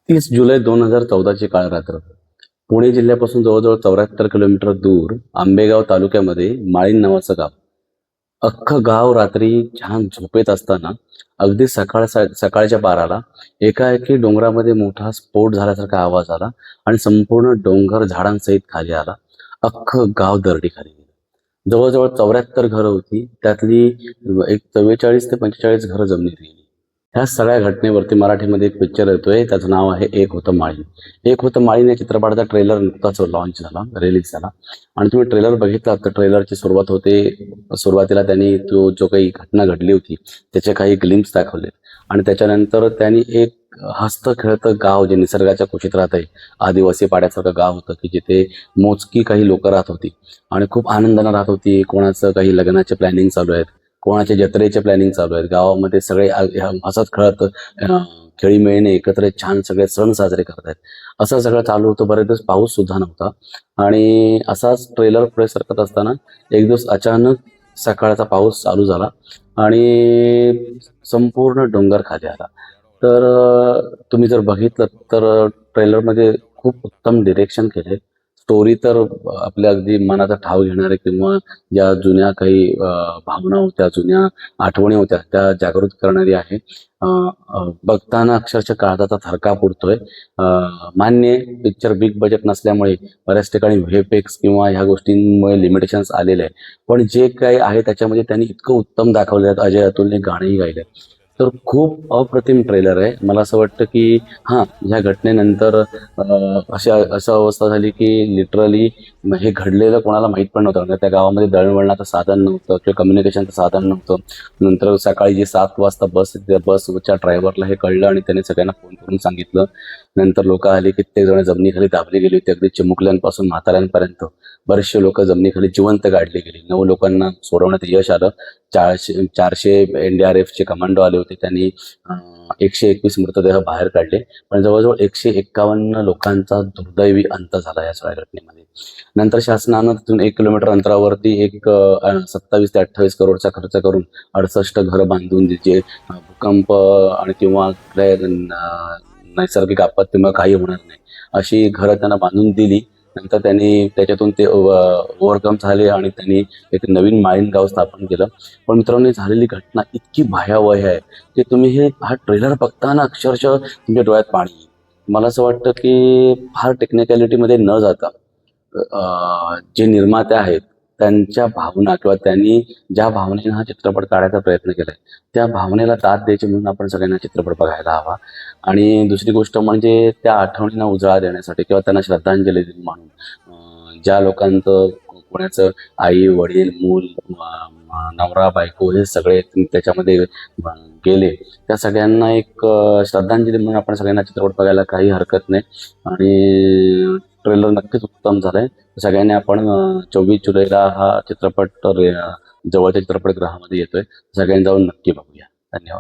30 जुलै 2014ची काळ रात्र. पुणे जिल्ह्यापासून जवळजवळ 74 किलोमीटर दूर आंबेगाव तालुक्यामध्ये माळीण नावाचं गाव. अख्खं गाव रात्री छान झोपेत असताना अगदी सकाळच्या 12ला एकाएकी डोंगरामध्ये मोठा स्फोट झाल्यासारखा आवाज आला आणि संपूर्ण डोंगर झाडांसहित खाली आला. अख्खं गाव दरडी खाली गेलं. जवळजवळ 74 घरं होती, त्यातली एक 44 ते 45 घरं जमिनीत गेली. ह्या सगळ्या घटनेवरती मराठीमध्ये एक पिक्चर येतोय, त्याचं नाव आहे एक होतं माळीण. एक होतं माळीण या चित्रपटाचा ट्रेलर नुकताच लॉन्च झाला, रिलीज झाला. आणि तुम्ही ट्रेलर बघितला तर ट्रेलरची सुरुवात होते. सुरुवातीला त्यांनी जो काही घटना घडली होती त्याचे काही ग्लिम्स दाखवले आणि त्याच्यानंतर त्यांनी एक हसतं खेळतं गाव जे निसर्गाच्या कुशीत राहत आहे, आदिवासी पाड्यासारखं गाव होतं की जिथे मोजकी काही लोक राहत होती आणि खूप आनंदानं राहत होती. कोणाचं काही लग्नाचे प्लॅनिंग चालू आहेत, कोणाचे जत्रेचे प्लॅनिंग चालू आहेत. गावामध्ये सगळे हसत खेळत खेळीमेळीने एकत्र छान सगळे सण साजरे करत आहेत. असं सगळं चालू होतं. बरेच दिवस पाऊस सुद्धा नव्हता आणि असाच ट्रेलर पुढे सरकत असताना एक दिवस अचानक सकाळचा पाऊस चालू झाला आणि संपूर्ण डोंगर खाली आला. तर तुम्ही जर बघितलं तर ट्रेलरमध्ये खूप उत्तम डिरेक्शन केले. स्टोरी तर आपल्या अगदी मनाचा ठाव घेणारे किंवा ज्या जुन्या काही भावना होत्या, जुन्या आठवणी होत्या त्या जागृत करणारी आहे. बघताना अक्षरशः काळजाचा थरकाप उडतोय. मान्य पिक्चर बिग बजेट नसल्यामुळे बऱ्याच ठिकाणी व्हीएफएक्स किंवा ह्या गोष्टींमुळे लिमिटेशन्स आलेले आहे. पण जे काही आहे त्याच्यामध्ये त्यांनी इतकं उत्तम दाखवले आहेत. अजय अतुलने गाणेही गायले. तर खूप अप्रतिम ट्रेलर आहे. मला असं वाटतं की हां, ह्या घटनेनंतर असं अवस्था झाली की लिटरली हे घडलेलं कोणाला माहीत पण नव्हतं. म्हणजे त्या गावामध्ये दळणवळणाचं साधन नव्हतं किंवा कम्युनिकेशनचं साधन नव्हतं. नंतर सकाळी जे 7 वाजता बस त्या बसच्या ड्रायव्हरला हे कळलं आणि त्याने सगळ्यांना फोन करून सांगितलं. नंतर लोकं आली, कित्येक जण जमिनीखाली दाबली गेली होती. अगदी चिमुकल्यांपासून म्हाताऱ्यांपर्यंत बरेचसे लोक जमिनीखाली जिवंत गाडली गेली. 9 लोकांना सोडवण्यात यश आलं. 400 एनडीआरएफचे कमांडो आले होते. त्यांनी 121 मृतदेह बाहेर काढले. पण जवळजवळ 151 लोकांचा दुर्दैवी अंत झाला या सगळ्या घटनेमध्ये. नंतर शासनानं तिथून 1 किलोमीटर अंतरावरती एक 27 ते 28 करोडचा खर्च करून 68 घरं बांधून जे भूकंप आणि किंवा नैसर्गिक आपत्तीमुळे काही होणार नाही अशी घरं त्यांना बांधून दिली. नंतर त्यांनी त्याच्यातून ते ओव्हरकम झाले आणि त्यांनी एक नवीन माळीण गाव स्थापन केलं. पण मित्रांनो, झालेली घटना इतकी भयावह आहे की तुम्ही हा ट्रेलर बघताना अक्षरशः तुमच्या डोळ्यात पाणी येईल. मला असं वाटतं की फार टेक्निकॅलिटीमध्ये न जाता जे निर्माते आहेत त्यांच्या भावना किंवा त्यांनी ज्या भावनेने हा चित्रपट काढायचा प्रयत्न केलाय त्या भावनेला दाद द्यायची म्हणून आपण सगळ्यांना चित्रपट बघायला हवा. आणि दुसरी गोष्ट म्हणजे त्या आठवणींना उजाळा देण्यासाठी किंवा त्यांना श्रद्धांजली म्हणून ज्या लोकांचं कोणाचं आई वडील मूल नवरा बायको हे सगळे त्याच्यामध्ये गेले, त्या सगळ्यांना एक श्रद्धांजली म्हणून आपण सगळ्यांना चित्रपट बघायला काही हरकत नाही. आणि ट्रेलर नक्कीच उत्तम झालंय. सगळ्यांनी आपण 24 जुलैला हा चित्रपट जवळच्या चित्रपटगृहामध्ये येतोय. सगळ्यांनी जाऊन नक्की बघूया. धन्यवाद.